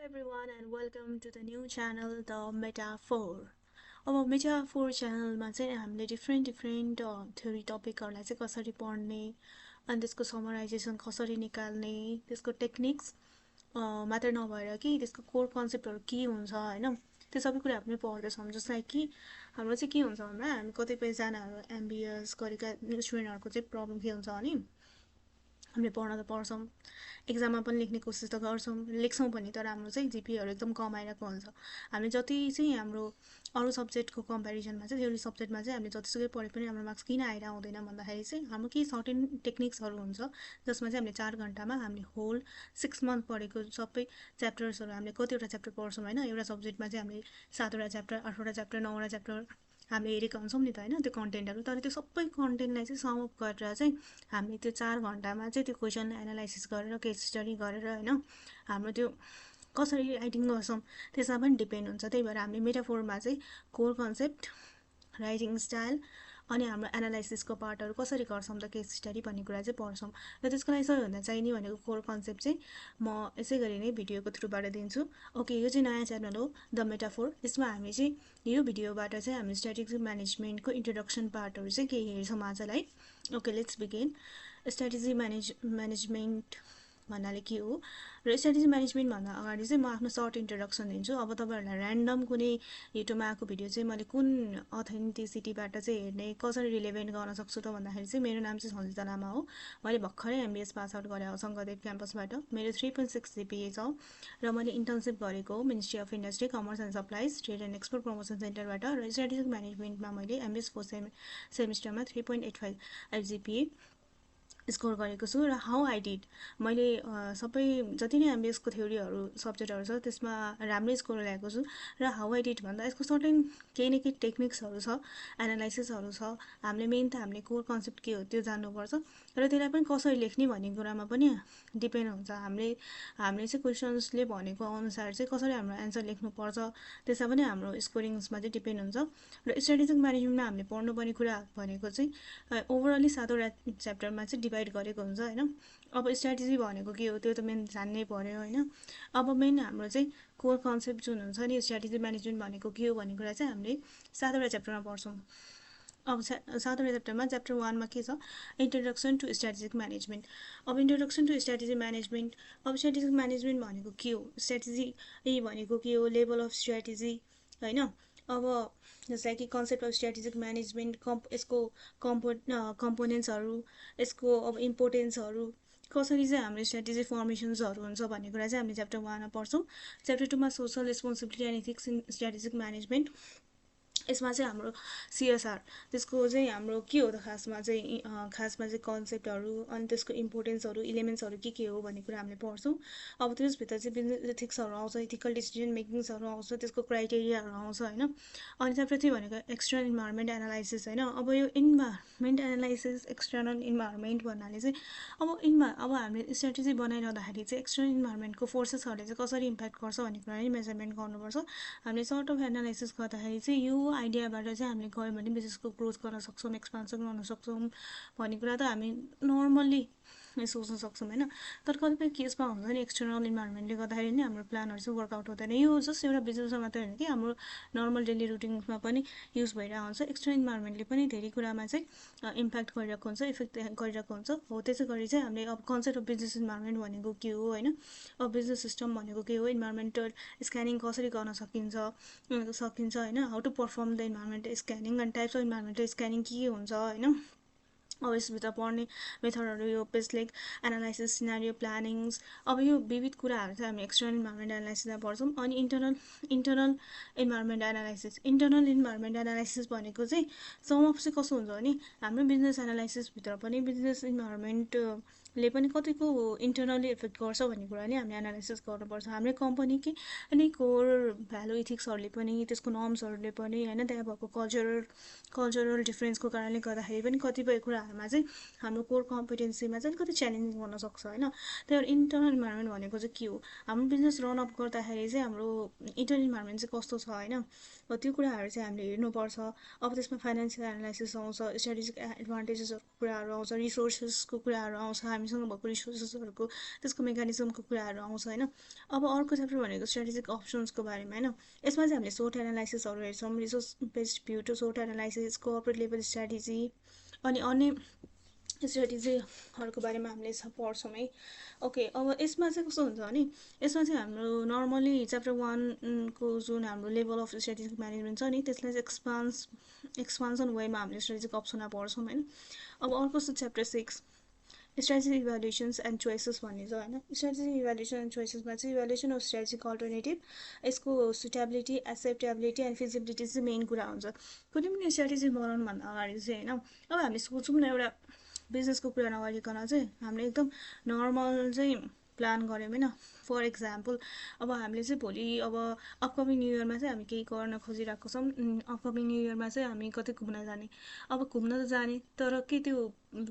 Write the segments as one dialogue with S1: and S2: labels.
S1: everyone and welcome to the new channel The Metaphor. अब metaphor च्यानलमा चाहिँ हामीले डिफ्रेन्ट थ्योरी टपिकहरूलाई चाहिँ कसरी पढ्ने अनि त्यसको समराइजेसन कसरी निकाल्ने त्यसको टेक्निक्स मात्र नभएर कि त्यसको कोर कन्सेप्टहरू के हुन्छ हैन त्यो सबै कुरा हामी पढ्दैछौँ जस्तै कि हाम्रो चाहिँ के हुन्छ भन्दा हामी कतिपयजनाहरू एमबिएस गरेका स्टुडेन्टहरूको चाहिँ प्रब्लम के हुन्छ भने हामीले पढ्न त पढ्छौँ एक्जाममा पनि लेख्ने कोसिस त गर्छौँ लेख्छौँ पनि तर हाम्रो चाहिँ जिपिएहरू एकदम कम आइरहेको हुन्छ हामी जति चाहिँ हाम्रो अरू सब्जेक्टको कम्पेरिजनमा चाहिँ थ्योरी सब्जेक्टमा चाहिँ हामीले जतिसुकै पढे पनि हाम्रो मार्क्स किन आएर आउँदैन भन्दाखेरि चाहिँ हाम्रो केही सर्टेन टेक्निक्सहरू हुन्छ जसमा चाहिँ हामीले 4 घन्टामा हामीले होल 6 मन्थ पढेको सबै च्याप्टर्सहरू हामीले कतिवटा च्याप्टर पढ्छौँ होइन एउटा सब्जेक्टमा चाहिँ हामीले 7वटा च्याप्टर 8वटा च्याप्टर 9वटा च्याप्टर हामीले हेरेको हुन्छौँ नि त होइन त्यो कन्टेन्टहरू तर त्यो सबै कन्टेन्टलाई चाहिँ समअप गरेर चाहिँ हामीले त्यो 4 घन्टामा चाहिँ त्यो क्वेसन एनालाइसिस गरेर केस स्टडी गरेर होइन हाम्रो त्यो कसरी राइटिङ गर्छौँ त्यसमा पनि डिपेन्ड हुन्छ त्यही भएर हामीले मेटाफोरमा चाहिँ कोर कन्सेप्ट राइटिङ स्टाइल अनि हाम्रो एनालाइसिसको पार्टहरू कसरी गर्छौँ त केस स्टडी भन्ने कुरा चाहिँ पढ्छौँ र त्यसको लागि सबैभन्दा चाहिने भनेको कोर कन्सेप्ट चाहिँ म यसै गरी नै भिडियोको थ्रुबाट दिन्छु ओके यो चाहिँ नयाँ च्यानल हो द मेटाफोर यसमा हामी चाहिँ यो भिडियोबाट चाहिँ हामी स्ट्राटेजिक म्यानेजमेन्टको इन्ट्रोडक्सन पार्टहरू चाहिँ केही हेर्छौँ आजलाई okay let's begin strategy management भन्नाले के हो र स्ट्राटेजी म्यानेजमेन्ट भन्दा अगाडि चाहिँ म आफ्नो सर्ट इन्ट्रोडक्सन दिन्छु अब तपाईँहरूलाई ऱ्यान्डम कुनै युट्युबमा आएको भिडियो चाहिँ मैले कुन अथेन्टिसिटीबाट चाहिँ हेर्ने कसरी रिलेभेन्ट गर्न सक्छु त भन्दाखेरि चाहिँ मेरो नाम चाहिँ सन्जिता लामा हो मैले भर्खरै एमबिएस पास आउट गरेको शङ्करदेव क्याम्पसबाट मेरो 3.6 जिपिए छ र मैले इन्टर्नसिप गरेको हो ministry of industry commerce and supplies trade and export promotion सेन्टरबाट र स्ट्राटेजिक म्यानेजमेन्टमा मैले एमबिएस 4 सेमिस्टरमा 3.85 जिपिए स्कोर गरेको छु र हाउ आई डिड मैले सबै जति नै एमबिएसको थ्योरीहरू सब्जेक्टहरू छ त्यसमा राम्रै स्कोर ल्याएको छु र हाउ आई डिड भन्दा यसको सर्टेन केही न केही टेक्निक्सहरू छ एनालाइसिसहरू छ हामीले मेन त हामीले कोर कन्सेप्ट के हो त्यो जान्नुपर्छ र त्यसलाई पनि कसरी लेख्ने भन्ने कुरामा पनि डिपेन्ड हुन्छ हामीले चाहिँ क्वेसन्सले भनेको अनुसार चाहिँ कसरी हाम्रो एन्सर लेख्नुपर्छ त्यसमा पनि हाम्रो स्कोरिङ्समा चाहिँ डिपेन्ड हुन्छ र स्ट्राटेजिक म्यानेजमेन्टमा हामीले पढ्नुपर्ने कुरा भनेको चाहिँ ओभरअली 7वटा च्याप्टरमा चाहिँ डिभाइड गरेको हुन्छ होइन अब स्ट्राटेजी भनेको के हो त्यो त मेन जान्नै पर्यो होइन अब मेन हाम्रो चाहिँ कोर कन्सेप्ट जुन हुन्छ नि स्ट्राटेजी म्यानेजमेन्ट भनेको के हो भन्ने कुरा चाहिँ हामीले 7वटा च्याप्टरमा पढ्छौँ अब 7वटा च्याप्टरमा च्याप्टर 1मा के छ इन्ट्रोडक्सन टु स्ट्राटेजिक म्यानेजमेन्ट अब इन्ट्रोडक्सन टु स्ट्राटेजी म्यानेजमेन्ट अब स्ट्राटेजिक म्यानेजमेन्ट भनेको के हो स्ट्राटेजी भनेको के हो लेभल अफ स्ट्राटेजी होइन अब जस्तै कि कन्सेप्ट अफ स्ट्राटेजिक म्यानेजमेन्ट यसको कम्पोनेन्ट्सहरू यसको अब इम्पोर्टेन्सहरू कसरी चाहिँ हाम्रो स्ट्राटेजी फर्मेसन्सहरू हुन्छ भन्ने कुरा चाहिँ हामीले च्याप्टर 1मा पढ्छौँ च्याप्टर 2मा social responsibility and ethics in strategic management यसमा चाहिँ हाम्रो सिएसआर त्यसको चाहिँ हाम्रो के हो त खासमा चाहिँ कन्सेप्टहरू अनि त्यसको इम्पोर्टेन्सहरू इलिमेन्ट्सहरू के हो भन्ने कुरा हामीले पढ्छौँ अब त्यसभित्र चाहिँ बिजनेस इथिक्सहरू आउँछ इथिकल डिसिजन मेकिङ्सहरू आउँछ त्यसको क्राइटेरियाहरू आउँछ होइन अनि च्याप्टर 3 भनेको एक्सटर्नल इन्भाइरोमेन्ट एनालाइसिस होइन अब यो इन्भाइरोमेन्ट एनालाइसिस एक्सटर्नल इन्भाइरोमेन्ट भन्नाले चाहिँ अब हामीले स्ट्राटेजी बनाइरहँदाखेरि चाहिँ एक्सटर्नल इन्भाइरोमेन्टको फोर्सेसहरूले चाहिँ कसरी इम्प्याक्ट गर्छ भन्ने कुरा नै मेजरमेन्ट गर्नुपर्छ हामीले सर्ट अफ एनालाइसिस गर्दाखेरि चाहिँ यो आइडियाबाट चाहिँ हामीले गयो भने बिजनेसको ग्रोथ गर्न सक्छौँ एक्सपान्सन गर्न सक्छौँ भन्ने कुरा त हामी नर्मल्ली सोच्न सक्छौँ होइन तर कतिपय केसमा हुन्छ नि एक्सटर्नल इन्भाइरोमेन्टले गर्दाखेरि नै हाम्रो प्लानहरू चाहिँ वर्कआउट हुँदैन यो जस्ट एउटा बिजनेसमा मात्रै होइन कि हाम्रो नर्मल डेली रुटिनमा पनि युज भइरहेको हुन्छ एक्सटर्नल इन्भाइरोमेन्टले पनि धेरै कुरामा चाहिँ इम्प्याक्ट गरिरहेको हुन्छ इफेक्ट गरिरहेको हुन्छ हो त्यसै गरी चाहिँ हामीले अब कन्सेप्ट अफ बिजनेस इन्भाइरोमेन्ट भनेको के हो होइन अब बिजनेस सिस्टम भनेको के हो इन्भाइरोमेन्टल स्क्यानिङ कसरी गर्न सकिन्छ होइन how to perform the environmental scanning and types of environmental scanning के हुन्छ होइन अब यसभित्र पढ्ने मेथडहरू यो पेस्लेक एनालाइसिस सिनारियो प्लानिङ्स अब यो विविध कुराहरू चाहिँ हामी एक्सटर्नल इन्भाइरोमेन्ट एनालाइसिसमा पढ्छौँ अनि इन्टरनल इन्भाइरोमेन्ट एनालाइसिस भनेको चाहिँ समअप चाहिँ कस्तो हुन्छ भने हाम्रो बिजनेस एनालाइसिसभित्र पनि बिजनेस इन्भाइरोमेन्टले पनि कतिको इन्टरनली इफेक्ट गर्छ भन्ने कुरा नै हामीले एनालाइसिस गर्नुपर्छ हाम्रो कम्पनीकै अनि कोर भ्यालु इथिक्सहरूले पनि त्यसको नर्म्सहरूले पनि होइन त्यहाँ भएको कल्चरल डिफ्रेन्सको कारणले गर्दाखेरि पनि कतिपय कुराहरूमा चाहिँ हाम्रो कोर कम्पिटेन्सीमा चाहिँ अलिकति च्यालेन्जिङ गर्न सक्छ होइन त्यही भएर इन्टरनल इन्भाइरोमेन्ट भनेको चाहिँ के हो हाम्रो बिजनेस रनअप गर्दाखेरि चाहिँ हाम्रो इन्टरनल इन्भाइरोमेन्ट चाहिँ कस्तो छ होइन त्यो कुराहरू चाहिँ हामीले हेर्नुपर्छ अब त्यसमा फाइनेन्सियल एनालाइसिस आउँछ स्ट्राटेजिक एडभान्टेजेसहरूको कुराहरू आउँछ रिसोर्सेसको कुराहरू आउँछ हामीसँग भएको रिसोर्सेसहरूको त्यसको मेकानिजमको कुराहरू आउँछ होइन। अब अर्को च्याप्टर भनेको स्ट्राटेजिक अप्सन्सको बारेमा होइन। यसमा चाहिँ हामीले सोर्ट एनालाइसिसहरू हेर्छौँ, resource based view to SWOT analysis, corporate level strategy अनि अन्य स्ट्राटेजीहरूको बारेमा हामीले पढ्छौँ है। ओके, अब यसमा चाहिँ कस्तो हुन्छ भने यसमा चाहिँ हाम्रो नर्मली च्याप्टर 1 को जुन हाम्रो लेभल अफ स्ट्राटेजिक म्यानेजमेन्ट छ नि त्यसलाई चाहिँ एक्सपान्सन वेमा हामीले स्ट्राटेजिक अप्सनमा पढ्छौँ होइन। अब अर्को छ च्याप्टर 6 स्ट्राटेजिक इभ्यालुएसन्स एन्ड चोइसेस भन्ने छ होइन। स्ट्राटेजिक इभ्यालुएसन एन्ड चोइसेसमा चाहिँ इभ्यालुएसन अफ स्ट्राटेजिक अल्टरनेटिभ, यसको सुटेबिलिटी, एक्सेप्टेबिलिटी एन्ड फिजिबिलिटी चाहिँ मेन कुरा हुन्छ कुनै पनि स्ट्राटेजी बनाउनुभन्दा अगाडि चाहिँ होइन। अब हामी सोचौँ न एउटा बिजनेसको कुरा नगरिकन चाहिँ हामीले एकदम नर्मल चाहिँ प्लान गऱ्यौँ होइन। फर इक्जाम्पल अब हामीले चाहिँ भोलि अब अपकमिङ न्यु इयरमा चाहिँ हामी केही गर्न खोजिरहेको छौँ। अपकमिङ न्यु इयरमा चाहिँ हामी कतै घुम्न जाने। अब घुम्न त जाने तर के त्यो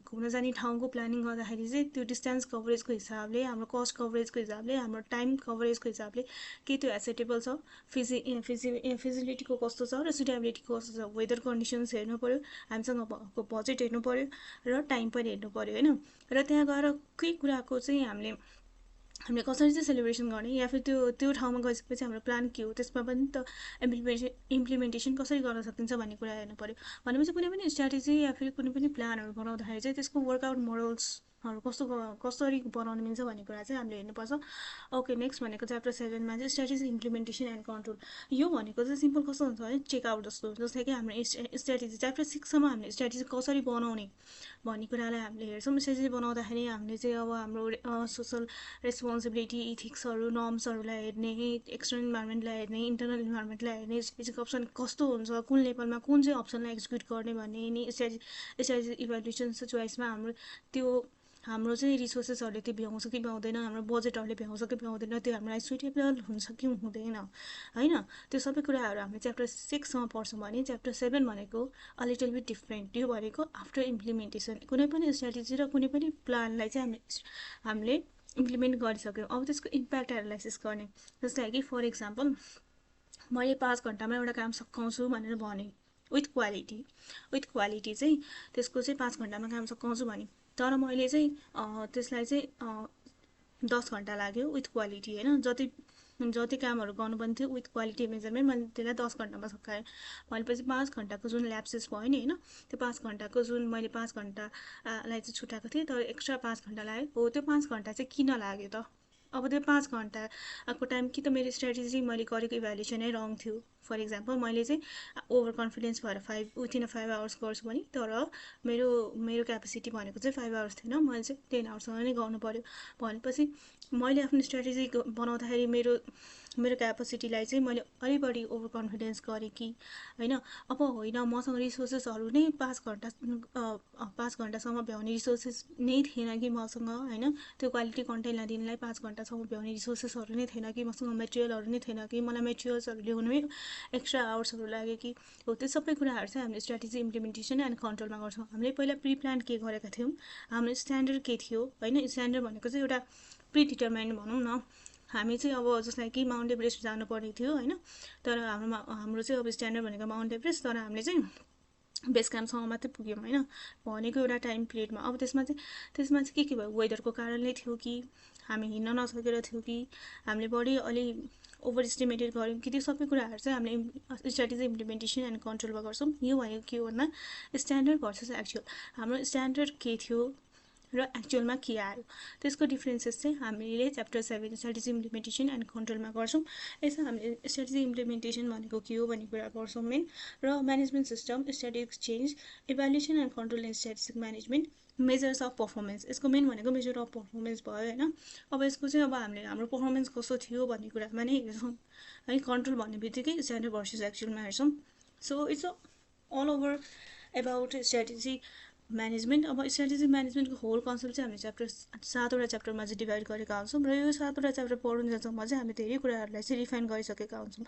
S1: घुम्न जाने ठाउँको प्लानिङ गर्दाखेरि चाहिँ त्यो डिस्टेन्स कभरेजको हिसाबले, हाम्रो कस्ट कभरेजको हिसाबले, हाम्रो टाइम कभरेजको हिसाबले के त्यो एक्सेप्टेबल छ, फिजिबिलिटीको कस्तो छ र सुटेबिलिटीको कस्तो छ, वेदर कन्डिसन्स हेर्नु पऱ्यो, हामीसँग भएको बजेट हेर्नु पऱ्यो र टाइम पनि हेर्नु पऱ्यो होइन। र त्यहाँ गएर केही कुराको चाहिँ हामीले कसरी चाहिँ सेलिब्रेसन गर्ने या फिर त्यो ठाउँमा गइसकेपछि हाम्रो प्लान के हो, त्यसमा पनि त इम्प्लिमेन्टेसन कसरी गर्न सकिन्छ भन्ने कुरा हेर्नु पऱ्यो। भनेपछि कुनै पनि स्ट्राटेजी या फिर कुनै पनि प्लानहरू बनाउँदाखेरि चाहिँ त्यसको वर्कआउट मोडल्सहरू कसरी बनाउनु मिल्छ भन्ने कुरा चाहिँ हामीले हेर्नुपर्छ। ओके, नेक्स्ट भनेको च्याप्टर 7मा चाहिँ स्ट्राटेजी इम्प्लिमेन्टेसन एन्ड कन्ट्रोल। यो भनेको चाहिँ सिम्पल कस्तो हुन्छ भने चेकआउट जस्तो, जस्तै कि हाम्रो स्ट्राटेजी च्याप्टर 6सम्म हामीले स्ट्राटेजी कसरी बनाउने भन्ने कुरालाई हामीले हेर्छौँ। स्ट्राटेजी बनाउँदाखेरि हामीले चाहिँ अब हाम्रो सोसल रेस्पोन्सिबिलिटी, इथिक्सहरू, नर्म्सहरूलाई हेर्ने, एक्सटर्नल इन्भाइरोमेन्टलाई हेर्ने, इन्टरनल इन्भाइरोमेन्टलाई हेर्ने, स्ट्राटेजिक अप्सन कस्तो हुन्छ, कुन लेभलमा कुन चाहिँ अप्सनलाई एक्जिक्युट गर्ने भन्ने नि स्ट्राटेजी इभ्यालुएसन चोइसमा हाम्रो चाहिँ रिसोर्सेसहरूले त्यो भ्याउँछ कि भ्याउँदैन, हाम्रो बजेटहरूले भ्याउँछ कि भ्याउँदैन, त्यो हामीलाई सुटेबल हुन्छ कि हुँदैन होइन। त्यो सबै कुराहरू हामीले च्याप्टर 6सम्म पढ्छौँ भने च्याप्टर 7 भनेको अ लिटल बिट डिफ्रेन्ट। यो भनेको आफ्टर इम्प्लिमेन्टेसन, कुनै पनि स्ट्राटेजी र कुनै पनि प्लानलाई चाहिँ हामीले इम्प्लिमेन्ट गरिसक्यौँ। अब त्यसको इम्प्याक्ट एनालाइसिस गर्ने, जस्तै कि फर इक्जाम्पल मैले 5 घन्टामा एउटा काम सकाउँछु भनेर भने विथ क्वालिटी चाहिँ त्यसको चाहिँ 5 घन्टामा काम सकाउँछु भने, तर मैले चाहिँ त्यसलाई चाहिँ 10 घन्टा लाग्यो विथ क्वालिटी होइन। जति कामहरू गर्नुपर्ने थियो विथ क्वालिटी मेजरमेन्ट मैले त्यसलाई 10 घन्टामा सकाएँ भनेपछि 5 घन्टाको जुन ल्याप्सेस भयो नि होइन, त्यो 5 घन्टाको जुन मैले 5 घन्टालाई चाहिँ छुट्याएको थिएँ तर एक्स्ट्रा 5 घन्टा लाग्यो हो, त्यो 5 घन्टा चाहिँ किन लाग्यो त? अब त्यो 5 घन्टाको टाइम कि त मेरो स्ट्राटेजी मैले गरेको इभ्यालुएसनै रङ थियो। फर इक्जाम्पल मैले चाहिँ ओभर कन्फिडेन्स भएर विथिन 5 आवर्स गर्छु भने तर मेरो क्यापेसिटी भनेको चाहिँ 5 आवर्स थिएन, मैले चाहिँ 10 आवर्समा नै गर्नु पऱ्यो भनेपछि मैले आफ्नो स्ट्राटेजी बनाउँदाखेरि मेरो क्यापेसिटीलाई चाहिँ मैले अलि बढी ओभर कन्फिडेन्स गरेँ कि होइन। अब होइन, मसँग रिसोर्सेसहरू नै 5 घन्टासम्म भ्याउने रिसोर्सेस नै थिएन कि मसँग होइन, त्यो क्वालिटी कन्टेन्टलाई दिनलाई 5 घन्टासम्म भ्याउने रिसोर्सेसहरू नै थिएन कि मसँग, मेटेरियलहरू नै थिएन कि, मलाई मेटेरियल्सहरू ल्याउनुमै एक्स्ट्रा आवर्सहरू लाग्यो कि हो, त्यो सबै कुराहरू चाहिँ हामीले स्ट्राटेजी इम्प्लिमेन्टेसन एन्ड कन्ट्रोलमा गर्छौँ। हामीले पहिला प्रि प्लान के गरेका थियौँ, हाम्रो स्ट्यान्डर्ड के थियो होइन। स्ट्यान्डर्ड भनेको चाहिँ एउटा प्रिडिटर्माइन्ड भनौँ न, हामी चाहिँ अब जसलाई कि माउन्ट एभरेस्ट जानुपर्ने थियो होइन, तर हाम्रो चाहिँ अब स्ट्यान्डर्ड भनेको माउन्ट एभरेस्ट, तर हामीले चाहिँ बेस क्याम्पसम्म मात्रै पुग्यौँ होइन भनेको एउटा टाइम पिरियडमा। अब त्यसमा चाहिँ के भयो, वेदरको कारणले थियो कि हामी हिँड्न नसकेर थियो कि हामीले बढी अलि ओभर इस्टिमेटेड गऱ्यौँ कि, त्यो सबै कुराहरू चाहिँ हामीले स्ट्राटेजी इम्प्लिमेन्टेसन एन्ड कन्ट्रोलमा गर्छौँ। यो भनेको के हो भन्दा स्ट्यान्डर्ड भर्सेस एक्चुअल, हाम्रो स्ट्यान्डर्ड के थियो र एक्चुअलमा के आयो, त्यसको डिफ्रेन्सेस चाहिँ हामीले च्याप्टर 7 स्ट्राटेजी इम्प्लिमेन्टेसन एन्ड कन्ट्रोलमा गर्छौँ। यसमा हामीले स्ट्राटेजी इम्प्लिमेन्टेसन भनेको के हो भन्ने कुरा गर्छौँ मेन, र management system, strategic change, evaluation and control and strategic management, measures of performance. यसको मेन भनेको मेजर अफ पर्फर्मेन्स भयो होइन। अब यसको चाहिँ अब हामीले हाम्रो पर्फर्मेन्स कस्तो थियो भन्ने कुरामा नै हेर्छौँ है। कन्ट्रोल भन्ने बित्तिकै स्ट्यान्डर्ड भर्सेस एक्चुअलमा हेर्छौँ। So it's all over about strategy management. अब स्ट्राटेजी म्यानेजमेन्टको होल कन्सेप्ट चाहिँ हामीले च्याप्टर 7वटा च्याप्टरमा चाहिँ डिभाइड गरेका हुन्छौँ र यो 7वटा च्याप्टर पढ्नु जान्छौँ चाहिँ हामीले धेरै कुराहरूलाई चाहिँ रिफाइन गरिसकेका हुन्छौँ।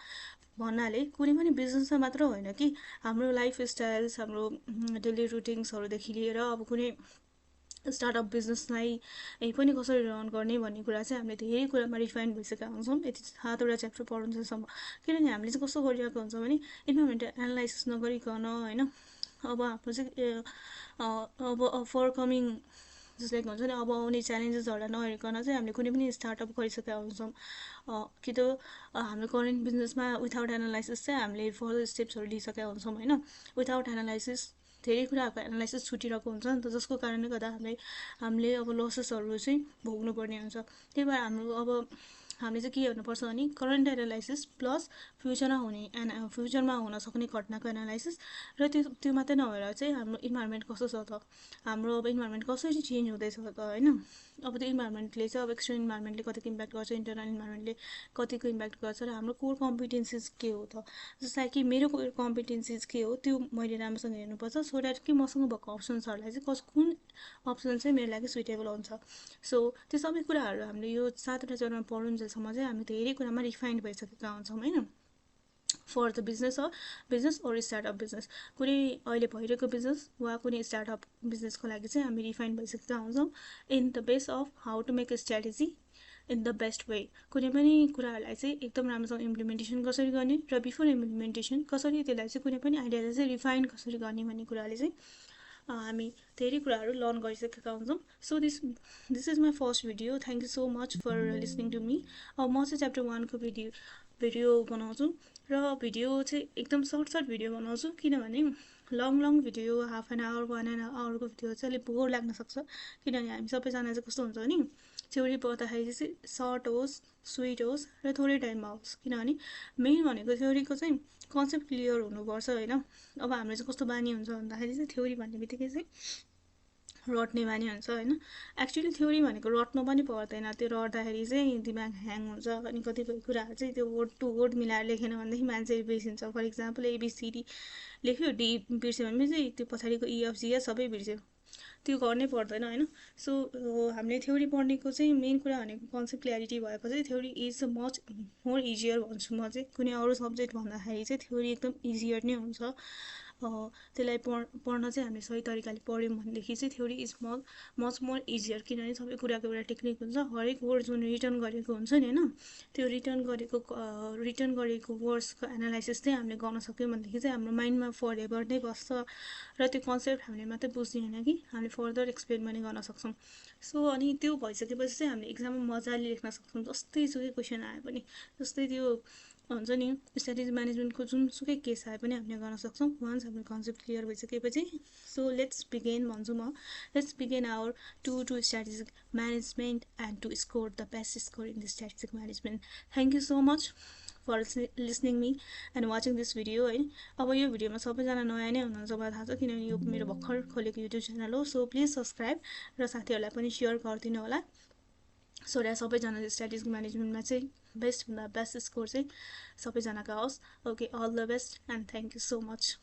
S1: भन्नाले कुनै पनि बिजनेसमा मात्र होइन कि हाम्रो लाइफ स्टाइल्स, हाम्रो डेली रुटिन्सहरूदेखि लिएर अब कुनै स्टार्टअप बिजनेसलाई पनि कसरी रन गर्ने भन्ने कुरा चाहिँ हामीले धेरै कुरामा रिफाइन भइसकेका हुन्छौँ यति 7वटा च्याप्टर पढ्नुसम्म। किनभने हामीले चाहिँ कस्तो गरिरहेको हुन्छ भने इन्भाइरोमेन्टल एनालाइसिस नगरिकन होइन, अब हाम्रो चाहिँ अब फर कमिङ जस्ट लाइक हुन्छ नि अब आउने च्यालेन्जेसहरूलाई नहेरिकन चाहिँ हामीले कुनै पनि स्टार्टअप गरिसकेका हुन्छौँ कि त हाम्रो करेन्ट बिजनेसमा विथआउट एनालाइसिस चाहिँ हामीले फर्दर स्टेप्सहरू लिइसकेका हुन्छौँ होइन विथआउट एनालाइसिस धेरै कुराहरूको एनालाइसिस छुटिरहेको हुन्छ नि त जसको कारणले गर्दा हामीले अब लसेसहरू चाहिँ भोग्नुपर्ने हुन्छ त्यही भएर हाम्रो अब हामीले चाहिँ के हेर्नुपर्छ भने करेन्ट एनालाइसिस प्लस फ्युचरमा हुन सक्ने घटनाको एनालाइसिस र त्यो मात्रै नभएर चाहिँ हाम्रो इन्भाइरोमेन्ट कस्तो छ त हाम्रो अब इन्भाइरोमेन्ट कसरी चेन्ज हुँदैछ त होइन अब त्यो इन्भाइरोमेन्टले चाहिँ अब एक्सटर्नल इन्भाइरोमेन्टले कतिको इम्प्याक्ट गर्छ इन्टरनल इन्भाइरोमेन्टले कतिको इम्प्याक्ट गर्छ र हाम्रो कोर कम्पिटेन्सिज के हो त जस्तै कि मेरो कोर कम्पिटेन्सिज के हो त्यो मैले राम्रोसँग हेर्नुपर्छ सो द्याट कि मसँग भएको अप्सन्सहरूलाई चाहिँ कुन अप्सन चाहिँ मेरो लागि सुइटेबल हुन्छ सो त्यो सबै कुराहरू हामीले यो 7वटा चरणमा पढुन्जेलसम्म चाहिँ हामी धेरै कुरामा रिफाइन्ड भइसकेका हुन्छौँ होइन for the business or startup business कुनै अहिले भइरहेको बिजनेस वा कुनै स्टार्टअप बिजनेसको लागि चाहिँ हामी रिफाइन भइसकेका हुन्छौँ in the base of how to make a strategy in the best way कुनै पनि कुराहरूलाई चाहिँ एकदम राम्रोसँग इम्प्लिमेन्टेसन कसरी गर्ने र बिफोर इम्प्लिमेन्टेसन कसरी त्यसलाई चाहिँ कुनै पनि आइडियालाई चाहिँ रिफाइन कसरी गर्ने भन्ने कुराले चाहिँ हामी धेरै कुराहरू लर्न गरिसकेका हुन्छौँ so this is my first video thank you so much for listening to me अब म चाहिँ च्याप्टर 1को भिडियो बनाउँछु र भिडियो चाहिँ एकदम सर्ट भिडियो बनाउँछु किनभने long video half an hour 1 आवरको भिडियो चाहिँ अलिक बोर लाग्न सक्छ किनभने हामी सबैजना चाहिँ कस्तो हुन्छ भने थ्योरी पढ्दाखेरि चाहिँ सर्ट होस् स्विट होस् र थोरै टाइममा होस् किनभने मेन भनेको थ्योरीको चाहिँ कन्सेप्ट क्लियर हुनुपर्छ होइन अब हाम्रो चाहिँ कस्तो बानी हुन्छ भन्दाखेरि चाहिँ थ्योरी भन्ने बित्तिकै चाहिँ रट्ने बानी हुन्छ होइन एक्चुअली थ्योरी भनेको रट्नु पनि पर्दैन त्यो रट्दाखेरि चाहिँ दिमाग ह्याङ हुन्छ अनि कतिपय कुराहरू चाहिँ त्यो वर्ड टु वर्ड मिलाएर लेखेन भनेदेखि मान्छे बिर्सिन्छ फर इक्जाम्पल एबिसिडी लेख्यो डी बिर्स्यो भने चाहिँ त्यो पछाडिको इएफजिएस सबै बिर्स्यो त्यो गर्नै पर्दैन होइन सो हामीले थ्योरी पढ्नेको चाहिँ मेन कुरा भनेको कन्सेप्ट क्ल्यारिटी भएपछि theory is much more easier भन्छु म चाहिँ कुनै अरू सब्जेक्ट भन्दाखेरि चाहिँ थ्योरी एकदम इजियर नै हुन्छ त्यसलाई पढ्न चाहिँ हामीले सही तरिकाले पढ्यौँ भनेदेखि चाहिँ theory is much more easier किनभने सबै कुराको एउटा टेक्निक हुन्छ हरेक वर्ड जुन रिटर्न गरेको हुन्छ नि होइन त्यो रिटर्न गरेको वर्ड्सको एनालाइसिस चाहिँ हामीले गर्न सक्यौँ भनेदेखि चाहिँ हाम्रो माइन्डमा फर नै बस्छ र त्यो कन्सेप्ट हामीले मात्रै बुझ्ने होइन कि हामीले फर्दर एक्सप्लेन पनि गर्न सक्छौँ सो अनि त्यो भइसकेपछि चाहिँ हामीले इक्जाममा मजाले लेख्न सक्छौँ जस्तै सुकै क्वेसन आयो भने जस्तै त्यो हुन्छ नि स्ट्राटेजी म्यानेजमेन्टको जुनसुकै केस आए पनि हामीले गर्न सक्छौँ वान्स हाम्रो कन्सेप्ट क्लियर भइसकेपछि सो लेट्स बिगिन भन्छु म let's begin our to strategic management and to score the best score in the strategic management thank you so much for listening me and watching this video है अब यो भिडियोमा सबैजना नयाँ नै हुनुहुन्छ मलाई थाहा छ किनभने यो मेरो भर्खर खोलेको युट्युब च्यानल हो सो प्लिज सब्सक्राइब र साथीहरूलाई पनि सेयर गरिदिनु होला सो द्याट सबैजना स्ट्राटेजिक म्यानेजमेन्टमा चाहिँ बेस्ट स्कोर चाहिँ सबैजनाको होस् okay all the best and thank you so much